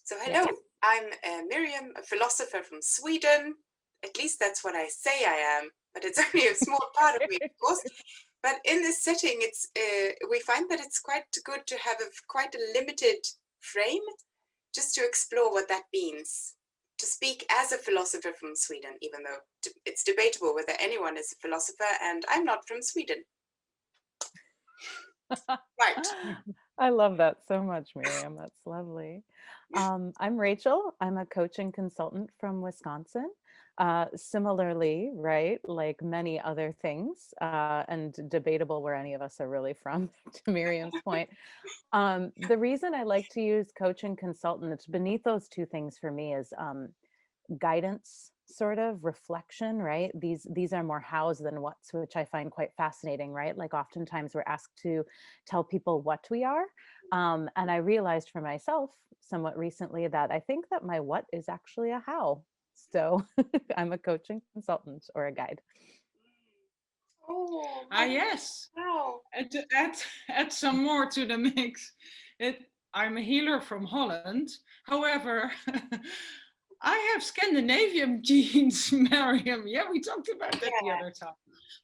So hello, I'm Miriam, a philosopher from Sweden. At least that's what I say I am, but it's only a small part of me, of course. But in this setting, it's we find that it's quite good to have quite a limited frame, just to explore what that means. To speak as a philosopher from Sweden, even though it's debatable whether anyone is a philosopher, and I'm not from Sweden. Right. I love that so much, Miriam. That's lovely. I'm Rachel. I'm a coach and consultant from Wisconsin. Similarly, right, like many other things, and debatable where any of us are really from, to Miriam's point. The reason I like to use coach and consultant, it's beneath those two things for me is guidance, sort of reflection, right? These are more hows than whats, which I find quite fascinating, right? Like oftentimes we're asked to tell people what we are, and I realized for myself somewhat recently that I think that my what is actually a how. So I'm a coaching consultant or a guide. Oh, Yes. wow. And to add some more to the mix, I'm a healer from Holland. However, I have Scandinavian genes, Miriam. Yeah, we talked about that the other time.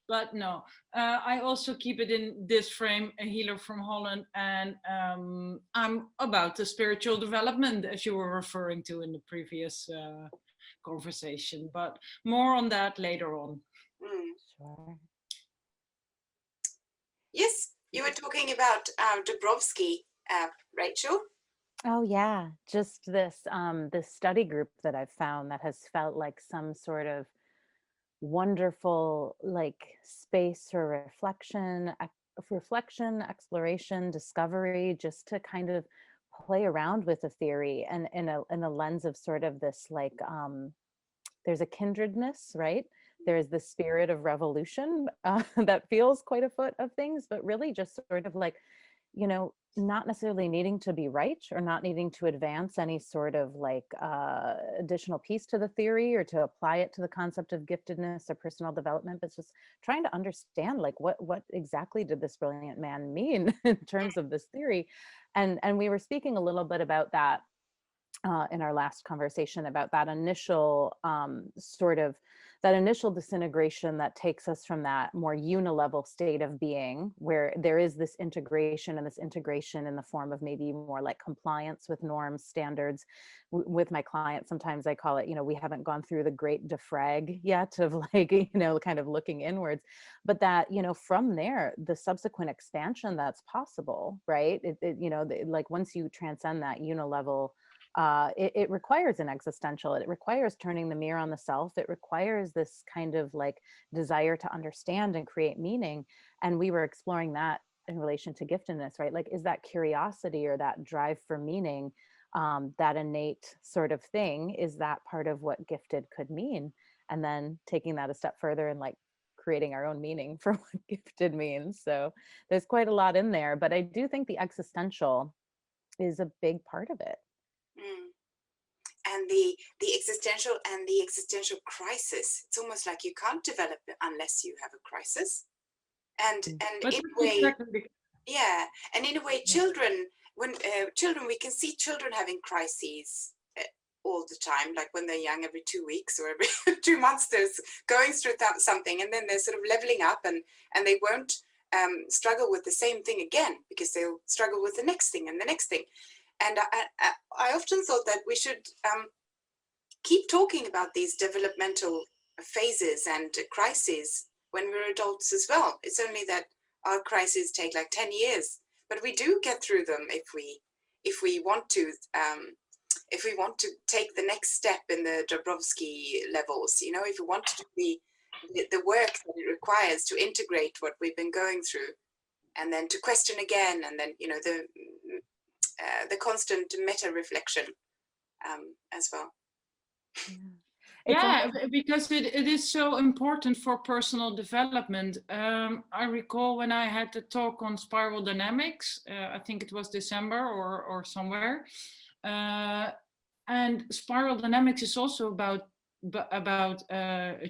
But no, I also keep it in this frame, a healer from Holland, and I'm about the spiritual development, as you were referring to in the previous conversation. But more on that later on. Sure. Yes, you were talking about Dabrowski, Rachel. Oh yeah, just this study group that I've found that has felt like some sort of wonderful like space for reflection, exploration, discovery, just to kind of play around with a theory and in a lens of sort of this like there's a kindredness, right? There's the spirit of revolution that feels quite afoot of things, but really just sort of like, not necessarily needing to be right or not needing to advance any sort of like additional piece to the theory or to apply it to the concept of giftedness or personal development, but it's just trying to understand like what exactly did this brilliant man mean in terms of this theory. And we were speaking a little bit about that in our last conversation about that initial that initial disintegration that takes us from that more unilevel state of being where there is this integration and this integration in the form of maybe more like compliance with norms, standards. With my clients, sometimes I call it, we haven't gone through the great defrag yet of like, kind of looking inwards, but that, from there, the subsequent expansion that's possible, right? Like once you transcend that unilevel, it requires an existential, it requires turning the mirror on the self, it requires this kind of like desire to understand and create meaning. And we were exploring that in relation to giftedness, right? Like, is that curiosity or that drive for meaning, that innate sort of thing, is that part of what gifted could mean? And then taking that a step further and like creating our own meaning for what gifted means. So there's quite a lot in there, but I do think the existential is a big part of it. And the existential and the existential crisis, it's almost like you can't develop it unless you have a crisis. And in a way, and in a way, children, when children, we can see children having crises all the time, like when they're young, every 2 weeks or every 2 months, they're going through something, and then they're sort of leveling up, and they won't struggle with the same thing again, because they'll struggle with the next thing and the next thing. And I often thought that we should keep talking about these developmental phases and crises when we're adults as well. It's only that our crises take like 10 years, but we do get through them if we want to. If we want to take the next step in the Dabrowski levels, if we want to do the work that it requires to integrate what we've been going through, and then to question again, and then the constant meta reflection as well. Yeah, because it is so important for personal development. I recall when I had the talk on spiral dynamics, I think it was December or somewhere. And spiral dynamics is also about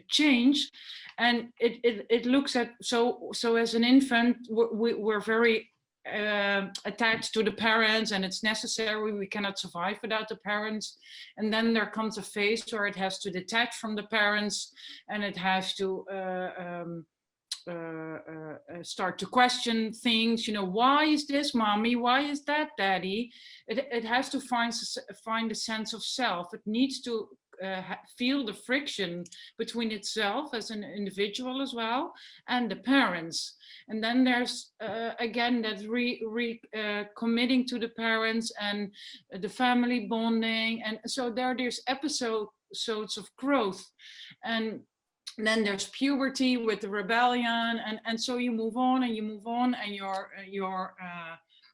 change, and it looks at so as an infant we're very attached to the parents, and it's necessary. We cannot survive without the parents. And then there comes a phase where it has to detach from the parents, and it has to start to question things. You know, why is this, mommy? Why is that, daddy? It has to find a sense of self. It needs to feel the friction between itself as an individual as well and the parents. And then there's again that committing to the parents and the family bonding, and so there's episodes of growth. And then there's puberty with the rebellion, and so you move on and you move on, and your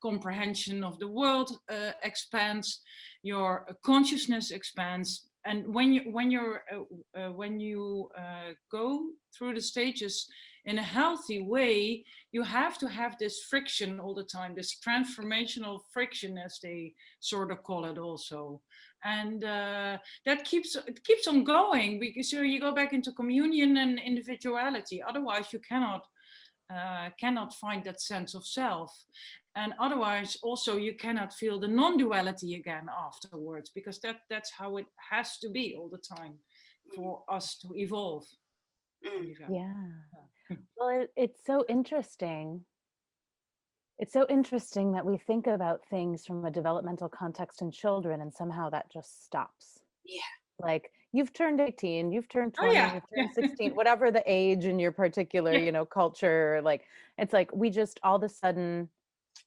comprehension of the world expands, your consciousness expands. And when you go through the stages in a healthy way, you have to have this friction all the time, this transformational friction, as they sort of call it also. And that keeps on going, because you go back into communion and individuality. Otherwise, you cannot find that sense of self. And otherwise, also, you cannot feel the non-duality again afterwards, because that's how it has to be all the time for us to evolve. Yeah. Well, it's so interesting. It's so interesting that we think about things from a developmental context in children, and somehow that just stops. Yeah. Like, you've turned 18, you've turned 20, you've turned 16, whatever the age in your particular, you know, culture. Like, it's like we just all of a sudden,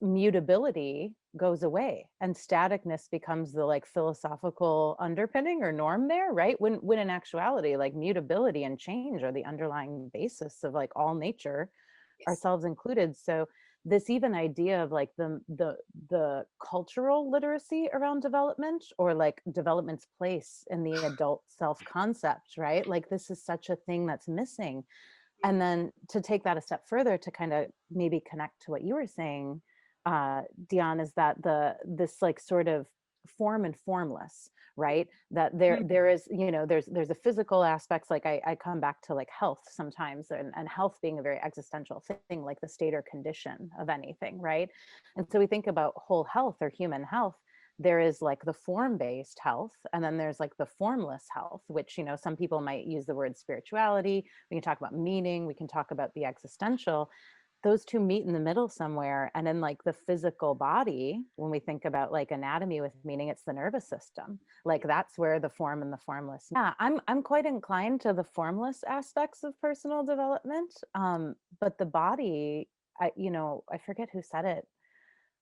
mutability goes away and staticness becomes the like philosophical underpinning or norm there, right? When in actuality, like, mutability and change are the underlying basis of like all nature, Yes. ourselves included. So this even idea of like the cultural literacy around development, or like development's place in the adult self concept, right? Like, this is such a thing that's missing. And then to take that a step further, to kind of maybe connect to what you were saying, Dyonne, is that this like sort of form and formless, right? That there is, you know, there's a physical aspects. Like I come back to like health sometimes, and health being a very existential thing, like the state or condition of anything, right? And so we think about whole health or human health. There is like the form-based health, and then there's like the formless health, which, you know, some people might use the word spirituality. We can talk about meaning, we can talk about the existential. Those two meet in the middle somewhere. And in like the physical body, when we think about like anatomy with meaning, it's the nervous system. Like, that's where the form and the formless. Yeah, I'm quite inclined to the formless aspects of personal development. But the body, I forget who said it,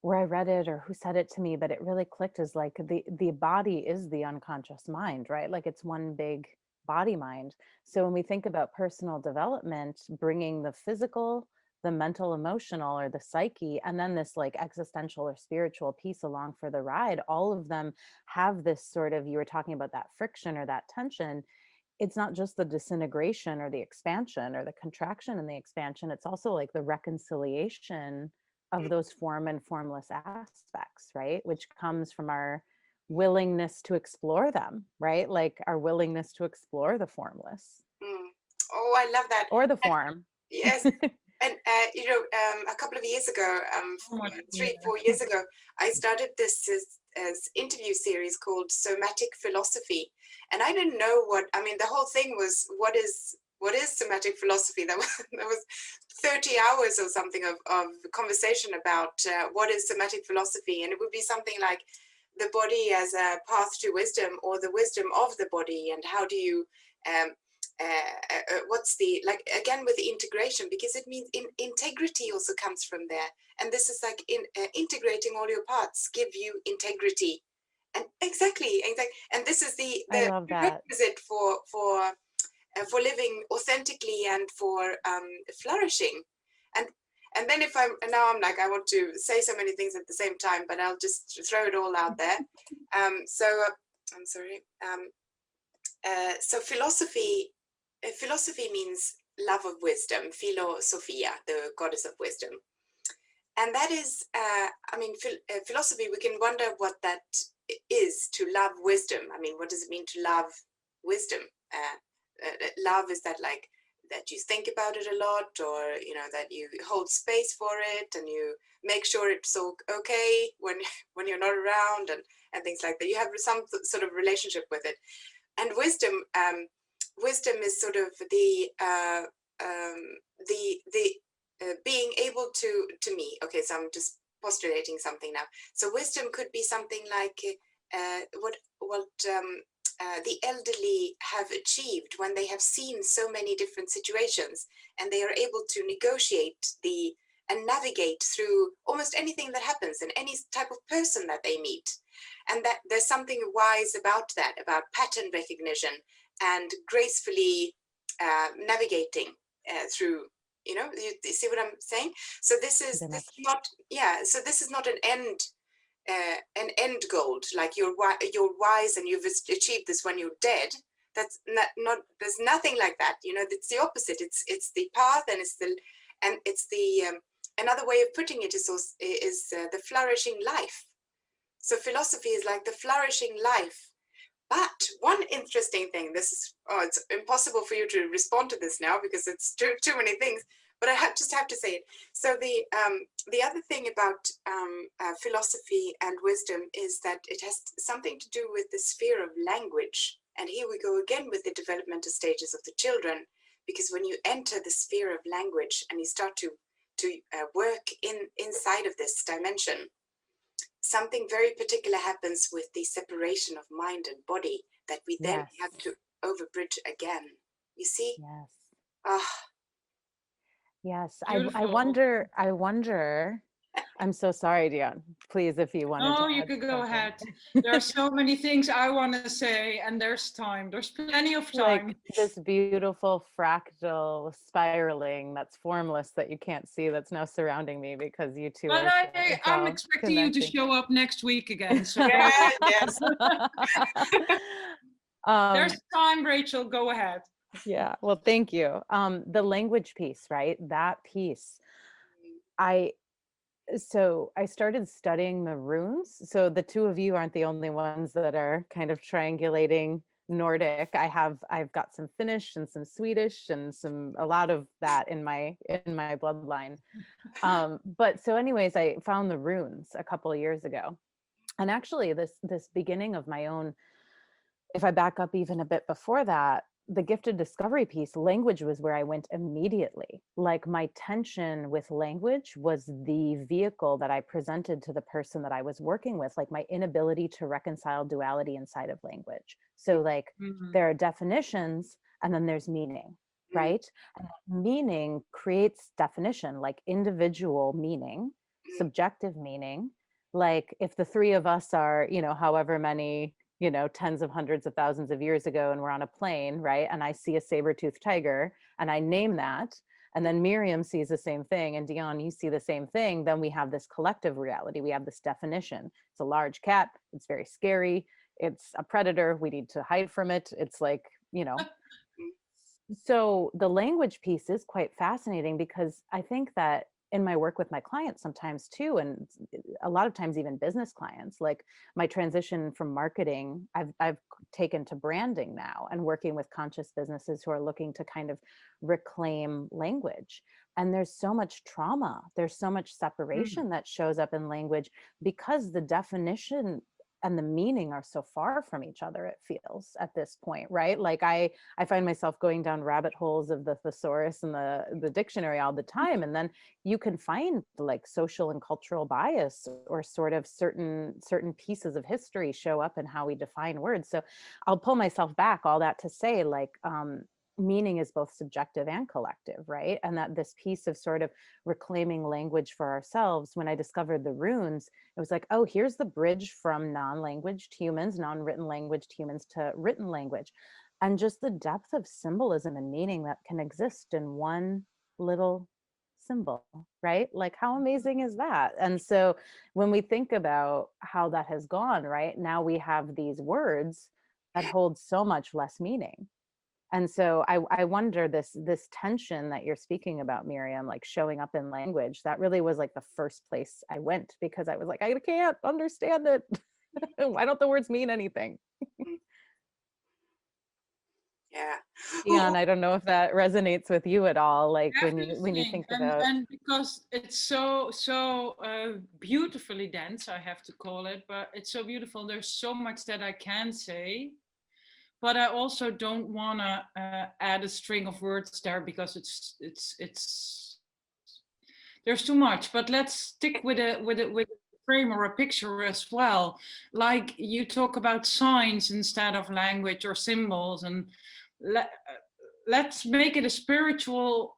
where I read it or who said it to me, but it really clicked, as like the body is the unconscious mind, right? Like, it's one big body mind. So when we think about personal development, bringing the physical, the mental, emotional, or the psyche, and then this like existential or spiritual piece along for the ride, all of them have this sort of, you were talking about that friction or that tension. It's not just the disintegration or the expansion or the contraction and the expansion. It's also like the reconciliation of those form and formless aspects, right? Which comes from our willingness to explore them, right? Like our willingness to explore the formless. Oh, I love that. Or the form. Yes. And a couple of years ago, 3-4 years ago, I started this interview series called Somatic Philosophy, and I didn't know the whole thing was what is somatic philosophy. That was 30 hours or something of conversation about what is somatic philosophy, and it would be something like the body as a path to wisdom, or the wisdom of the body, and how do you what's the, like, again with the integration, because it means integrity also comes from there, and this is like integrating all your parts give you integrity, and exactly, and this is the prerequisite for living authentically and for flourishing. And then if I'm like, I want to say so many things at the same time, but I'll just throw it all out there. So I'm sorry. So philosophy means love of wisdom, philosophia, the goddess of wisdom. And that is, philosophy, we can wonder what that is, to love wisdom. I mean, what does it mean to love wisdom? Love is that, like, that you think about it a lot, or that you hold space for it, and you make sure it's okay when you're not around, and things like that. You have some sort of relationship with it. And wisdom is sort of the being able to me. Okay, so I'm just postulating something now. So wisdom could be something like what the elderly have achieved when they have seen so many different situations, and they are able to negotiate and navigate through almost anything that happens and any type of person that they meet. And that there's something wise about that, about pattern recognition and gracefully navigating through. You see what I'm saying? So this is not, so this is not an end goal, like you're wise and you've achieved this when you're dead. That's not there's nothing like that. It's the opposite. It's the path, and it's the another way of putting it is the flourishing life. So philosophy is like the flourishing life. But one interesting thing, it's impossible for you to respond to this now because it's too many things, but I just have to say it. So the other thing about philosophy and wisdom is that it has something to do with the sphere of language. And here we go again with the developmental stages of the children, because when you enter the sphere of language and you start to work inside of this dimension, something very particular happens with the separation of mind and body that we then have to overbridge again. You see? Yes. Ah. Yes. I wonder. I'm so sorry, Dyonne. Please, if you wanted to. Oh, you could go ahead. There are so many things I want to say, and there's time. There's plenty of time. Like this beautiful fractal spiraling that's formless that you can't see, that's now surrounding me because you two but are. I'm expecting you to show up next week again. So yes. There's time, Rachel. Go ahead. Yeah. Well, thank you. The language piece, right? That piece. So I started studying the runes. So the two of you aren't the only ones that are kind of triangulating Nordic. I've got some Finnish and some Swedish and a lot of that in my bloodline. But so anyways, I found the runes a couple of years ago. And actually this beginning of my own, if I back up even a bit before that, the gifted discovery piece, language was where I went immediately. Like my tension with language was the vehicle that I presented to the person that I was working with, like my inability to reconcile duality inside of language. So like there are definitions and then there's meaning, right? And meaning creates definition, like individual meaning, subjective meaning. Like if the three of us are, however many, tens of hundreds of thousands of years ago, and we're on a plane, right? And I see a saber-toothed tiger and I name that, and then Miriam sees the same thing, and Dyonne, you see the same thing, then we have this collective reality. We have this definition. It's a large cat. It's very scary. It's a predator. We need to hide from it. It's like, So the language piece is quite fascinating because I think that in my work with my clients sometimes too, and a lot of times even business clients, like my transition from marketing, I've taken to branding now and working with conscious businesses who are looking to kind of reclaim language. And there's so much trauma, there's so much separation that shows up in language because the definition and the meaning are so far from each other, it feels at this point, right? Like I find myself going down rabbit holes of the thesaurus and the dictionary all the time. And then you can find like social and cultural bias or sort of certain pieces of history show up in how we define words. So I'll pull myself back, all that to say, like, meaning is both subjective and collective, right? And that this piece of sort of reclaiming language for ourselves, when I discovered the runes, it was like, oh, here's the bridge from non-language to humans, non-written language to humans to written language. And just the depth of symbolism and meaning that can exist in one little symbol, right? Like how amazing is that? And so when we think about how that has gone, right, now we have these words that hold so much less meaning. And so I wonder this tension that you're speaking about, Miriam, like showing up in language, that really was like the first place I went, because I was like, I can't understand it. Why don't the words mean anything? Yeah. Dyonne, I don't know if that resonates with you at all, like when you Everything, think about. and because it's so beautifully dense, I have to call it, but it's so beautiful. There's so much that I can say, but I also don't want to add a string of words there because it's there's too much. But let's stick with a frame or a picture as well. Like you talk about signs instead of language or symbols, and let's make it a spiritual.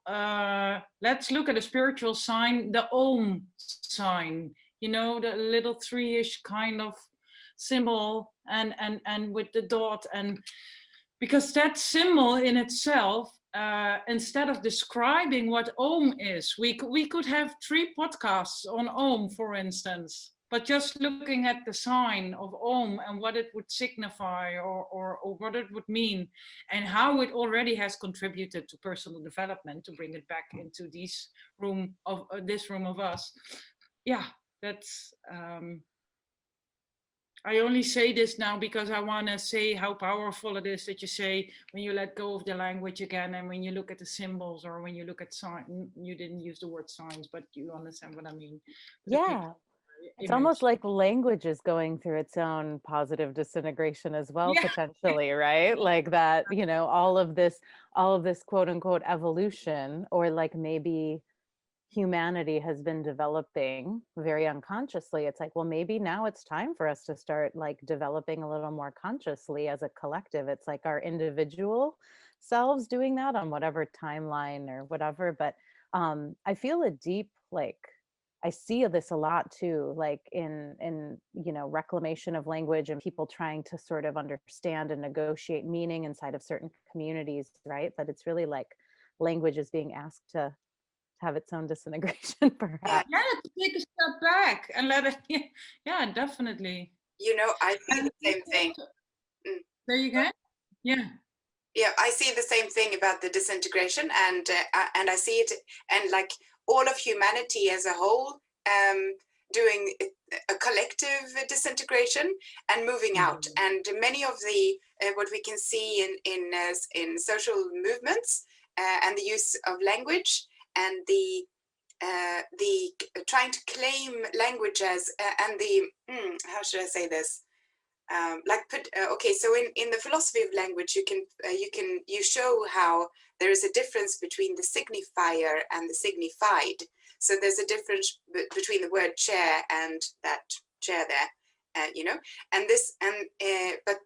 Let's look at a spiritual sign, the Om sign. You know, the little three-ish kind of symbol, and with the dot, and because that symbol in itself, instead of describing what Om is, we could have 3 podcasts on Om, for instance, but just looking at the sign of Om and what it would signify, or what it would mean, and how it already has contributed to personal development, to bring it back into this room of us. Yeah, that's I only say this now because I want to say how powerful it is that you say when you let go of the language again, and when you look at the symbols, or when you look at sign, you didn't use the word signs, but you understand what I mean. Yeah, it's almost like language is going through its own positive disintegration as well, Yeah. potentially, right? Like that, you know, all of this quote unquote evolution, or like maybe humanity has been developing very unconsciously. It's like, well, maybe now it's time for us to start like developing a little more consciously as a collective. It's like our individual selves doing that on whatever timeline or whatever. But I feel a deep, like, I see this a lot too, like in you know, reclamation of language and people trying to sort of understand and negotiate meaning inside of certain communities, right? But it's really like language is being asked to have its own disintegration, perhaps. Yeah, to take a step back and let it. Yeah, definitely. You know, I see the same thing. There you go. Yeah. Yeah, I see the same thing about the disintegration, and I see it, and like all of humanity as a whole, doing a collective disintegration and moving out. And many of the what we can see in social movements, and the use of language, and the trying to claim language as and the how should I say this, okay, so in the philosophy of language, you show how there is a difference between the signifier and the signified. So there's a difference between the word chair and that chair there, you know, and this, and but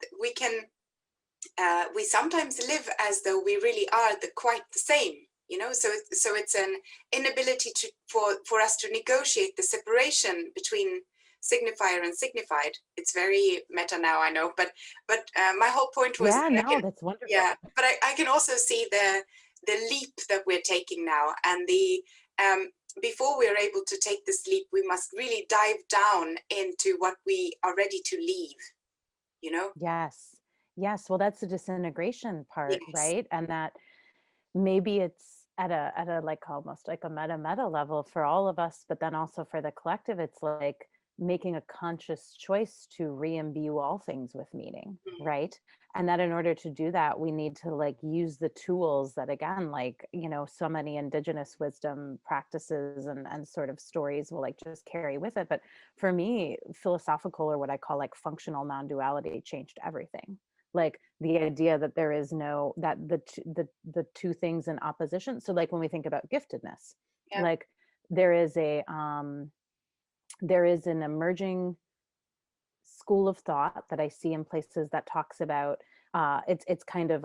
we sometimes live as though we really are quite the same, you know. So it's an inability for us to negotiate the separation between signifier and signified. It's very meta now, I know, but my whole point was, yeah, no, that's wonderful. Yeah, but I can also see the leap that we're taking now, and the before we're able to take this leap, we must really dive down into what we are ready to leave, you know. Yes, well, that's the disintegration part, Yes. right? And that maybe it's at a like almost like a meta level for all of us, but then also for the collective, it's like making a conscious choice to re-imbue all things with meaning, right? And that in order to do that, we need to like use the tools that, again, like, you know, so many indigenous wisdom practices and sort of stories will like just carry with it. But for me, philosophical, or what I call like functional non-duality, changed everything. Like the idea that there is no, that the two things in opposition. So like when we think about giftedness, like there is an emerging school of thought that I see in places that talks about it's kind of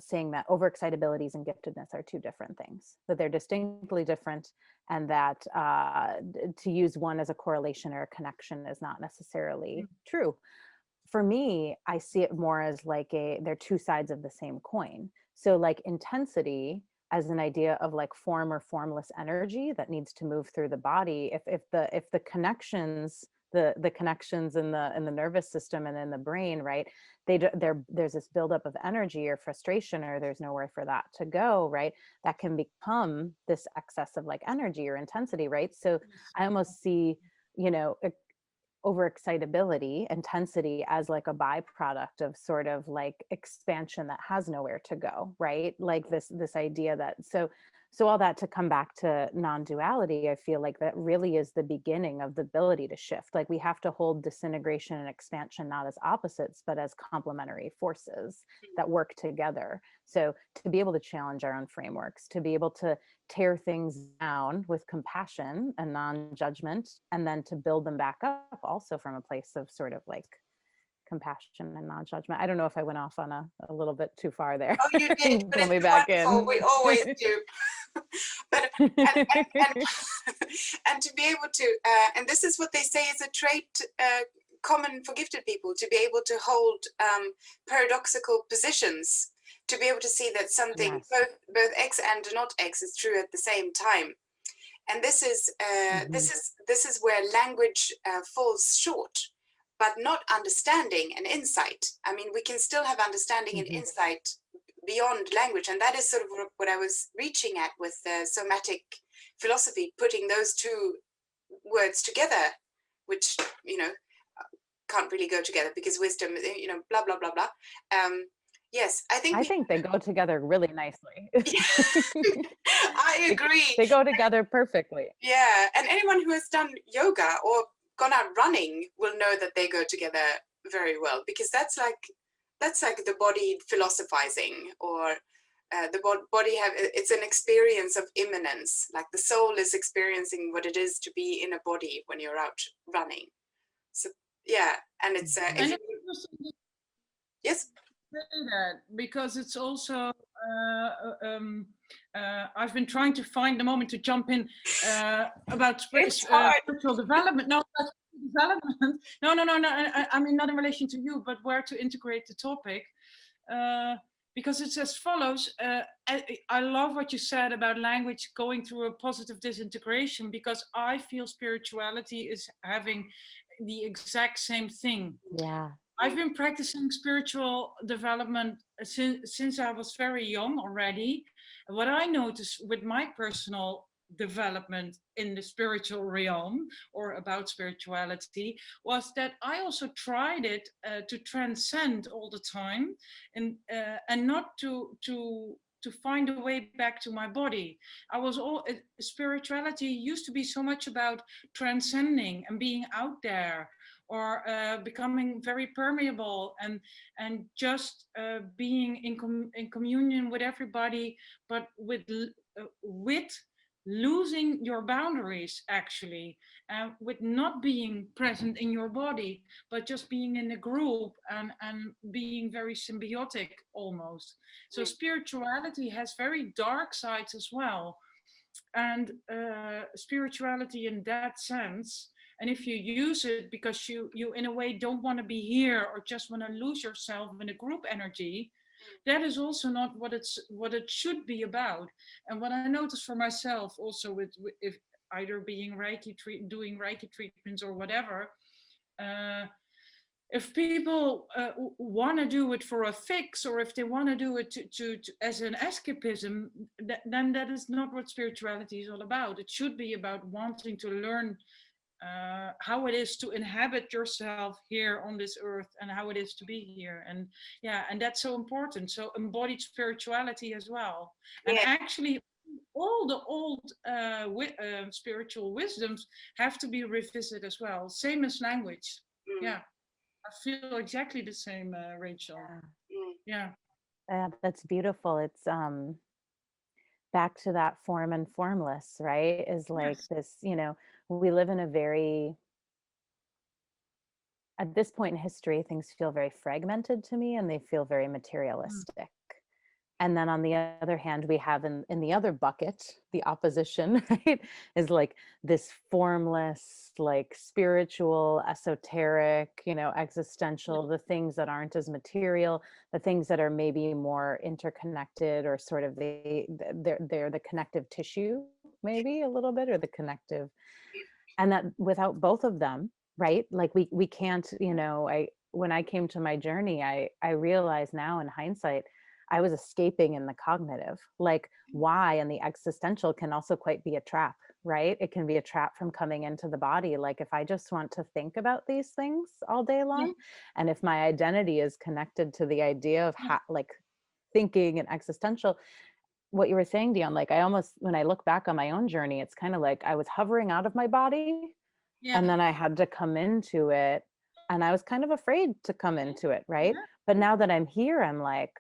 saying that overexcitabilities and giftedness are two different things, that they're distinctly different, and that to use one as a correlation or a connection is not necessarily true. For me, I see it more as like they're two sides of the same coin. So like intensity as an idea of like form or formless energy that needs to move through the body. If the connections, the connections in the nervous system and in the brain, right, there's this buildup of energy or frustration, or there's nowhere for that to go, right, that can become this excess of like energy or intensity, right? So I almost see, you know, overexcitability, intensity as like a byproduct of sort of like expansion that has nowhere to go, right? Like this idea that so all that to come back to non-duality, I feel like that really is the beginning of the ability to shift. Like we have to hold disintegration and expansion not as opposites, but as complementary forces that work together. So to be able to challenge our own frameworks, to be able to tear things down with compassion and non-judgment, and then to build them back up also from a place of sort of like compassion and non-judgment. I don't know if I went off on a little bit too far there. Oh, you did, but Pull me it's back wonderful. in. We always do. But and to be able to, and this is what they say is a trait common for gifted people, to be able to hold paradoxical positions, to be able to see that something Yes. both X and not X is true at the same time. And this is this is where language falls short, but not understanding and insight. I mean, we can still have understanding and insight beyond language, and that is sort of what I was reaching at with somatic philosophy, putting those two words together, which can't really go together because wisdom, blah blah blah blah. Yes, I think they go together really nicely. I agree. They go together perfectly. Yeah, and anyone who has done yoga or gone out running will know that they go together very well, because that's like the body philosophizing, or the body it's an experience of immanence, like the soul is experiencing what it is to be in a body when you're out running. So yeah, and it's yes. That because it's also I've been trying to find the moment to jump in about spiritual development. No, development. No. I mean, not in relation to you, but where to integrate the topic. Because it's as follows. I love what you said about language going through a positive disintegration, because I feel spirituality is having the exact same thing. Yeah. I've been practicing spiritual development since I was very young already. What I noticed with my personal development in the spiritual realm, or about spirituality, was that I also tried it to transcend all the time, and not to find a way back to my body. Spirituality used to be so much about transcending and being out there, or becoming very permeable, and just being in communion with everybody, but with losing your boundaries, actually, with not being present in your body, but just being in a group, and being very symbiotic almost. So spirituality has very dark sides as well, and spirituality in that sense, and if you use it because you in a way don't want to be here, or just want to lose yourself in a group energy, that is also not what it should be about. And what I noticed for myself also with if either being doing Reiki treatments or whatever, if people want to do it for a fix, or if they want to do it to as an escapism, then that is not what spirituality is all about. It should be about wanting to learn how it is to inhabit yourself here on this earth, and how it is to be here. And yeah, and that's so important. So embodied spirituality as well. And actually all the old spiritual wisdoms have to be revisited as well, same as language. Yeah, I feel exactly the same, Rachel. Yeah. That's beautiful. It's back to that form and formless, right? Is like this, we live in a very, at this point in history, things feel very fragmented to me, and they feel very materialistic. And then on the other hand, we have in the other bucket, the opposition, right, is like this formless, like spiritual, esoteric, existential, the things that aren't as material, the things that are maybe more interconnected, or sort of they're the connective tissue, maybe a little bit, or the connective. And that without both of them, right, like we can't, when I came to my journey, I realize now in hindsight, I was escaping in the cognitive. Like why and the existential can also quite be a trap, right? It can be a trap from coming into the body. Like if I just want to think about these things all day long, and if my identity is connected to the idea of like thinking and existential, what you were saying, Dyonne, like I almost, when I look back on my own journey, it's kind of like I was hovering out of my body, and then I had to come into it, and I was kind of afraid to come into it, right? But now that I'm here, I'm like,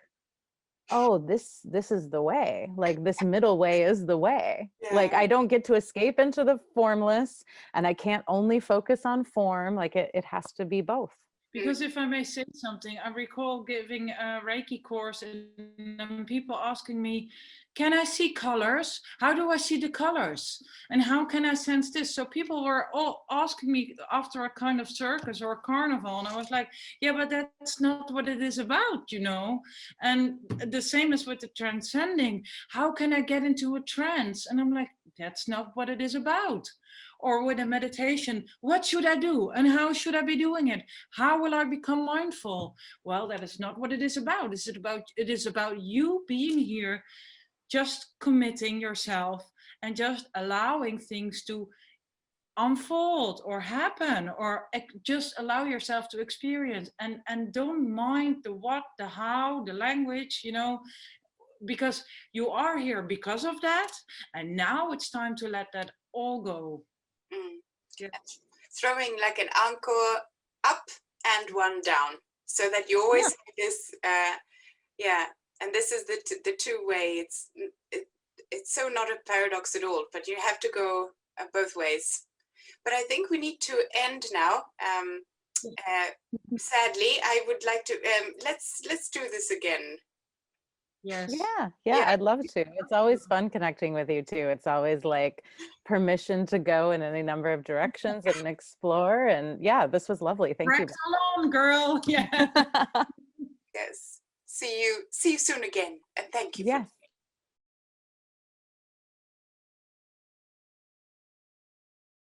oh, this is the way. Like this middle way is the way. Like I don't get to escape into the formless, and I can't only focus on form. Like it has to be both. Because if I may say something, I recall giving a Reiki course and people asking me, can I see colors? How do I see the colors? And how can I sense this? So people were all asking me after a kind of circus or a carnival. And I was like, yeah, but that's not what it is about, you know? And the same as with the transcending. How can I get into a trance? And I'm like, that's not what it is about. Or with a meditation, what should I do and how should I be doing it? How will I become mindful? Well, that is not what it is about. It is about you being here, just committing yourself and just allowing things to unfold or happen, or just allow yourself to experience, and don't mind the what, the how, the language, you know, because you are here because of that, and now it's time to let that all go. Throwing like an anchor up and one down, so that you always have this and this is the two-way. It's so not a paradox at all, but you have to go both ways. But I think we need to end now. Sadly, I would like to let's do this again. Yes. Yeah, I'd love to. It's always fun connecting with you too. It's always like permission to go in any number of directions and explore. And yeah, this was lovely. Thank you. Alone, girl. Yeah. Yes. See you soon again. And thank you. Yes.